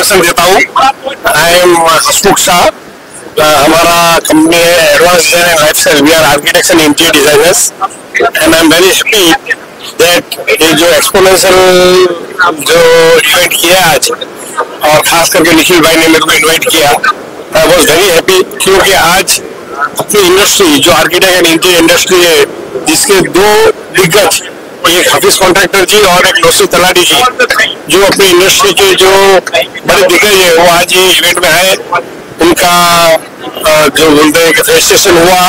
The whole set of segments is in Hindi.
इंट्रोडक्शन देता हूँ। I am Hasmukh Shah. हमारा कंपनी है advance design and lifestyle. We are architects and interior designers and I am very happy that ये जो एक्सपोनेंशियल जो इवेंट किया आज, और खास करके निखिल भाई ने मेरे को इन्वाइट किया, आई वॉज वेरी हैप्पी, क्योंकि आज अपनी इंडस्ट्री जो आर्किटेक्ट एंड इंटीरियर इंडस्ट्री है, जिसके दो दिग्गज, एक हफीज कॉन्ट्रैक्टर जी और एक नौसिफ तलाटी जी, जो अपनी इंडस्ट्री के जो बड़े दिग्गज है, वो आज ये इवेंट में आए। उनका जो बोलते हैं कि रजिस्ट्रेशन हुआ,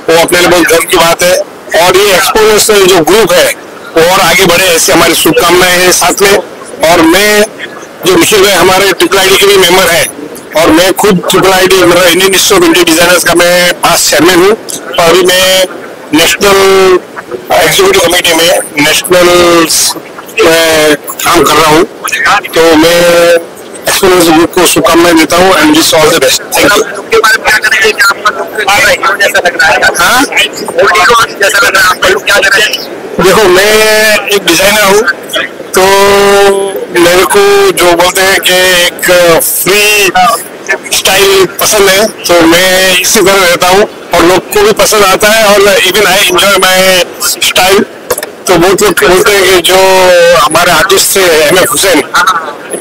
वो अपने लिए बहुत गर्व की बात है। और ये एक्सपोनेंशियल जो ग्रुप है वो और आगे बढ़े, ऐसी हमारी शुभकामनाएं हैं साथ में। और मैं जो निखिल भाई हमारे ट्रिपल आईडी के भी मेंबर है, और मैं खुद ट्रिपल आईडी मतलब Indian institute of interior designers का मैं पास चेयरमैन हूँ, और अभी मैं नेशनल एग्जीक्यूटिव कमेटी में नेशनल काम कर रहा हूँ। तो मैं एक्सपोनेंशियल ग्रुप को शुभकामनाएं देता हूँ and wish all the best. Thank you. देखो, मैं एक डिजाइनर हूँ, तो मेरे को जो बोलते हैं कि एक फ्री स्टाइल पसंद है, तो मैं इसी तरह रहता हूँ और लोग को भी पसंद आता है, और even I enjoy my style. तो बहुत लोग बोलते हैं कि जो हमारे आर्टिस्ट थे एम.एफ. हुसैन,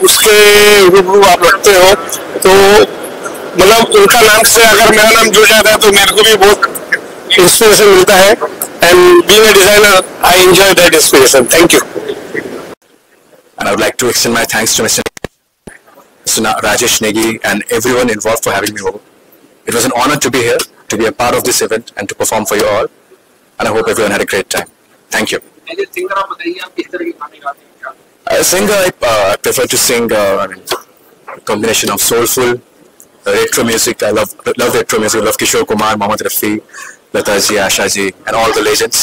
उसके रूबरू आप रखते हो, तो मतलब उनका नाम से अगर मेरा नाम जुड़ जाता है तो मेरे को भी बहुत इंस्पिरेशन मिलता है। And being a designer, I enjoy that inspiration. Thank you. And I would like to extend my thanks to Mr. Rajesh Negi and everyone involved for having me over. It was an honor to be here, to be a part of this event and to perform for you all. And I hope everyone had a great time. Thank you. As a singer, I prefer to sing a combination of soulful, retro music. I love retro music. I love Kishore Kumar, Mohammad Rafi, Lata ji, Asha ji, and all the legends.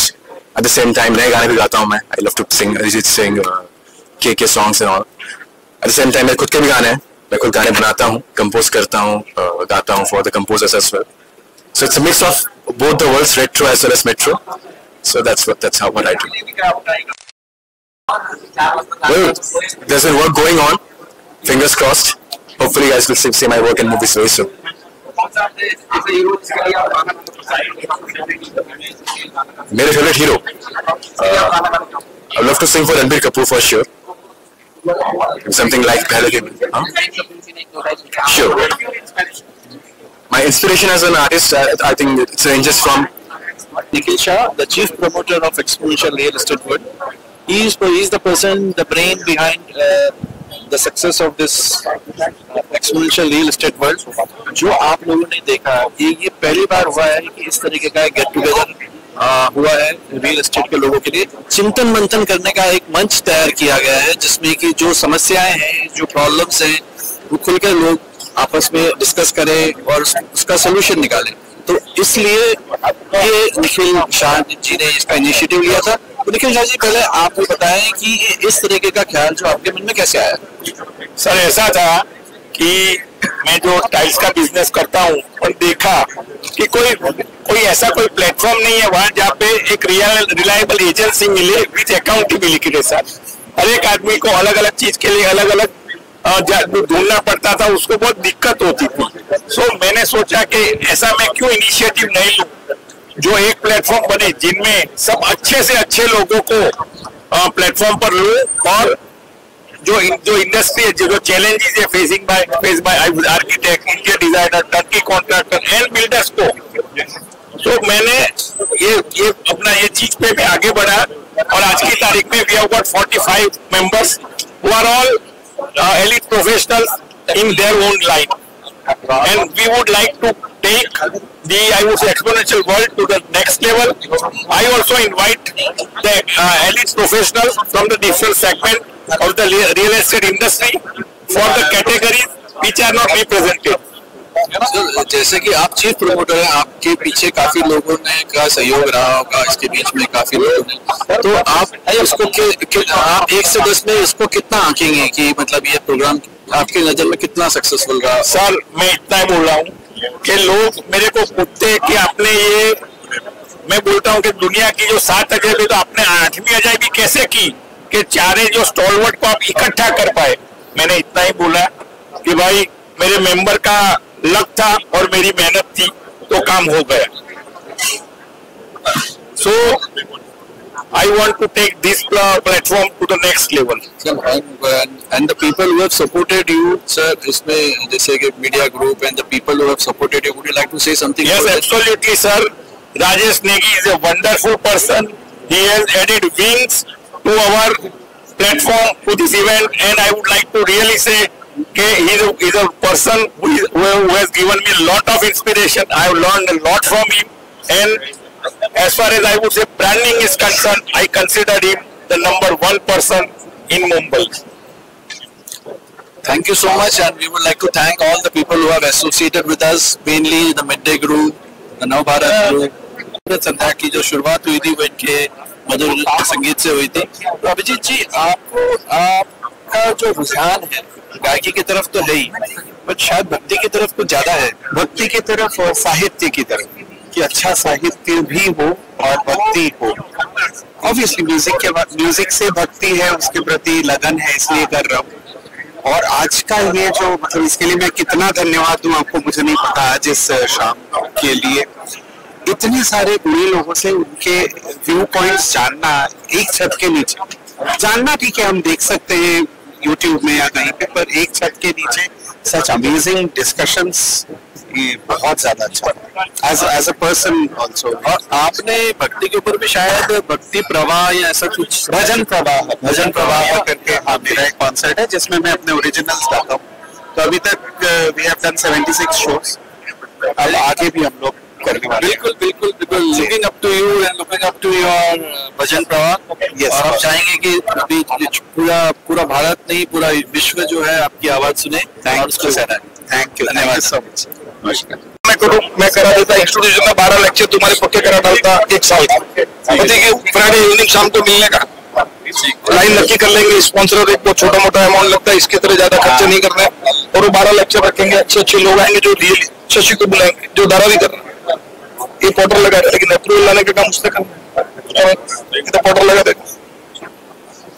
At the same time, नए गाने भी गाता हूँ मैं. I love to sing Arijit Singh, KK songs and all. At the same time, मेरे खुद के भी गाने हैं. मैं खुद गाने बनाता हूँ, compose करता हूँ, गाता हूँ for the composers as well. So it's a mix of both the worlds, retro as well as metro. So that's what I do. Well, there's a work going on. Fingers crossed. Hopefully, you guys will see my work in movies very soon. मेरे favorite hero. I'd love to sing for Ranbir Kapoor for sure. Something like Pehle Ke Dil. Sure. My inspiration as an artist, I think it ranges from Nikhil Shah, the chief promoter of Exponential Real Estate World. He is the person, the brain behind the success of this Exponential Real Estate World. जो आप लोगों ने देखा, ये पहली बार हुआ है कि इस तरीके का गेट टुगेदर हुआ है रियल एस्टेट के लोगों के लिए। चिंतन मंथन करने का एक मंच तैयार किया गया है, जिसमें कि जो समस्याएं हैं, जो प्रॉब्लम्स हैं, वो खुलकर लोग आपस में डिस्कस करें और उसका सोल्यूशन निकालें। तो इसलिए ये निखिल शाह जी ने इसका इनिशिएटिव लिया था। तो निखिल शाह जी, पहले आप बताएं कि इस तरीके का ख्याल जो आपके मन में कैसे आया? सर, ऐसा था कि मैं जो टाइल्स का बिजनेस करता हूँ और देखा कि कोई ऐसा कोई प्लेटफॉर्म नहीं है वहाँ जहाँ पे एक रिलायबल एजेंसी मिले विथ अकाउंटेबिलिटी के साथ। हर एक आदमी को अलग अलग चीज के लिए अलग अलग ढूंढना पड़ता था, उसको बहुत दिक्कत होती थी। सो मैंने सोचा कि ऐसा मैं क्यों इनिशिएटिव नहीं लूं, जो एक प्लेटफॉर्म बने जिनमें सब अच्छे से अच्छे लोगों को प्लेटफॉर्म पर लूं, और जो इंडस्ट्री है, जो चैलेंजेस है face by architect, interior designer, Turkey contractor and builders को। तो मैंने ये अपना ये चीज पे मैं आगे बढ़ा, और आज की तारीख में we have got 45 members who are all elite professionals in their own line, and we would like to take the exponential world to the next level. I also invite the elite professionals from the different segment of the real estate industry for the categories which are not represented. जैसे कि आप चीफ प्रमोटर हैं, आपके पीछे काफी लोगों ने का सहयोग रहा होगा, इसके बीच में काफी लोगों ने, तो आप इसको आप 1 से 10 में इसको कितना आंकेंगे कि मतलब ये प्रोग्राम आपकी नजर में कितना सक्सेसफुल रहा? सर, मैं इतना ही बोल रहा हूँ कि लोग मेरे को पूछते हैं कि आपने ये, मैं बोलता हूँ कि दुनिया की जो 7 अजैबी तो आपने 8वीं अजैबी कैसे की कि चारे जो स्टॉलवर्ड को आप इकट्ठा कर पाए। मैंने इतना ही बोला कि भाई मेरे मेंबर का लक था और मेरी मेहनत थी तो काम हो गया. So I want to take this platform to the next level. And the people who have supported you, sir, इसमें जैसे कि media group and the people who have supported you, would you like to say something? Yes, absolutely, sir. Rajesh Negi is a wonderful person. He has added wings to our platform, to this event, and I would like to really say that he is a person who has given me a lot of inspiration. I have learned a lot from him, and as far as I would say branding is concerned, I consider him the #1 person in Mumbai. Thank you so much, and we would like to thank all the people who have associated with us, mainly the Midday Group, the Navbharat Group. संध्या की जो शुरुआत हुई थी वो इनके मधुर संगीत से हुई थी. तो अभिजीत जी, आपका जो रुझान है गायकी की तरफ तो है ही, पर शायद भक्ति की तरफ कुछ ज्यादा है. भक्ति की तरफ और साहित्य की तरफ, कि अच्छा साहित्य भी हो और भक्ति हो. ऑब्वियसली म्यूजिक से भक्ति है, उसके प्रति लगन है, इसलिए कर रहा हूँ. और आज का ये जो मतलब इसके लिए मैं कितना धन्यवाद दूं आपको मुझे नहीं पता. आज इस शाम के लिए इतने सारे बुरे लोगों से उनके व्यू पॉइंट्स जानना, एक छत के नीचे जानना, ठीक है हम देख सकते हैं यूट्यूब में या कहीं पे, पर एक छत के नीचे सच अमेजिंग डिस्कशंस, ये बहुत ज्यादा अच्छा एज अ पर्सन ऑल्सो. और आपने भक्ति के ऊपर भी शायद भक्ति प्रवाह या ऐसा कुछ भजन प्रवाह करके हाँ मेरा एक कॉन्सर्ट है जिसमें मैं अपने ओरिजिनल्स गाता हूँ. तो अभी तक वी हैव डन 76 शोज. अब आगे भी हम लोग करने वाले. बिल्कुल looking up to you and looking up to your Bhajan Pravah. Yes, और आप चाहेंगे कि अभी पूरा भारत नहीं, पूरा विश्व जो है आपकी आवाज सुने और उसको सराहे. थैंक यू, धन्यवाद सो मच. मैं करा देता इंस्टीट्यूशन में 12 लेक्चर तुम्हारे पक्के करा डालता एक साल का. फ्राइडे इवनिंग शाम को मिलने का लाइन नक्की कर लेंगे. स्पॉन्सर एक बहुत छोटा मोटा अमाउंट लगता है, इसकी तरह ज्यादा खर्चे नहीं करना है. और वो 12 लेक्चर रखेंगे. अच्छे लोग आएंगे जो रियली शशि को बुलाएंगे, जो धारा भी कर रहे हैं. ये पाउडर लगा दे, लेकिन अप्रूवल लाने का काम उसने करना. तो पाउडर लगा दे,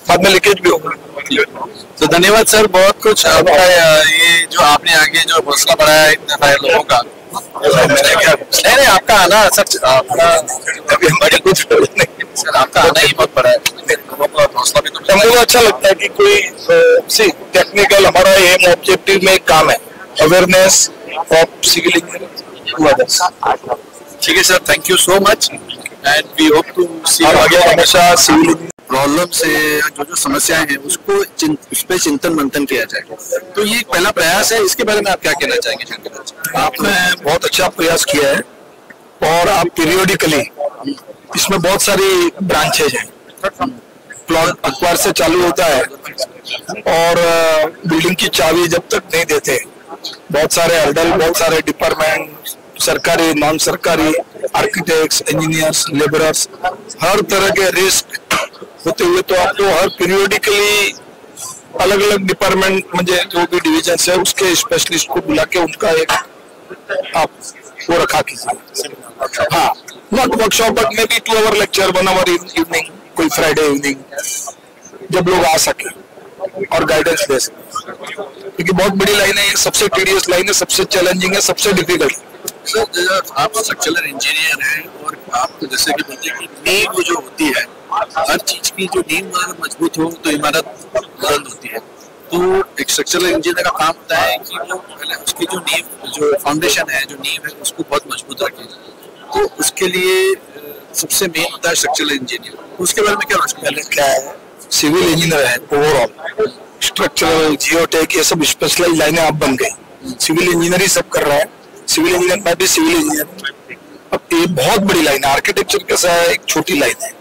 बाद में लीकेज भी होगा. तो धन्यवाद सर, बहुत कुछ आपका ये जो आपने आगे जो हौसला बढ़ाया इतने सारे लोगों का. नहीं आपका आना सर, आपका कुछ नहीं सर, आपका आना ही बहुत बड़ा है. हौसला भी तो मुझे अच्छा लगता है कि कोई टेक्निकल हमारा एम ऑब्जेक्टिव में एक काम है, अवेयरनेस ऑफ सिविल इंजीनियरिंग. ठीक है sir, thank you so much and we hope to see आगे हमेशा सिविल प्रॉब्लम से जो समस्याएं हैं उसको उस पर चिंतन मंथन किया जाए. तो ये एक पहला प्रयास है, इसके बारे में आप क्या कहना चाहेंगे शंकर जी? आपने बहुत अच्छा प्रयास किया है और आप पीरियोडिकली, इसमें बहुत सारी ब्रांचेज हैं. प्लॉट अखबार से चालू होता है और बिल्डिंग की चाबी जब तक नहीं देते, बहुत सारे हर्डल, बहुत सारे डिपार्टमेंट, सरकारी नॉन सरकारी, आर्किटेक्ट्स, इंजीनियर्स, लेबरर्स, हर तरह के रिस्क होते हुए तो आपको हर पीरियोडिकली अलग अलग डिपार्टमेंट म्हणजे जो भी डिविजन है उसके स्पेशलिस्ट को बुला के उनका एक आप वो रखा कीजिए. हाँ, not workshop but maybe 2 hour lecture, 1 hour evening, कोई फ्राइडे इवनिंग, जब लोग आ सके और गाइडेंस दे सके. क्योंकि बहुत बड़ी लाइन है, सबसे टीडियस लाइन है, सबसे चैलेंजिंग है, सबसे डिफिकल्ट. सर आप स्ट्रक्चरल इंजीनियर हैं और आप जैसे कि बोलते हैं कि नींव जो होती है, हर चीज की जो नींव मजबूत हो तो इमारत बुलंद होती है. तो एक स्ट्रक्चरल इंजीनियर का काम होता है कि वो पहले उसकी जो नींव, जो फाउंडेशन है, जो नींव है, उसको बहुत मजबूत रखे. तो उसके लिए सबसे मेन होता है स्ट्रक्चरल इंजीनियर. उसके बारे में क्या रोशनी क्या है? सिविल इंजीनियर है ओवरऑल. स्ट्रक्चरल, जियोटेक, ये सब स्पेशलाइज लाइनें आप बन गई. सिविल इंजीनियर ही सब कर रहा है. सिविल इंजीनियर, मैं भी सिविल इंजीनियर. अब ये बहुत बड़ी लाइन है. आर्किटेक्चर कैसा है, एक छोटी लाइन है.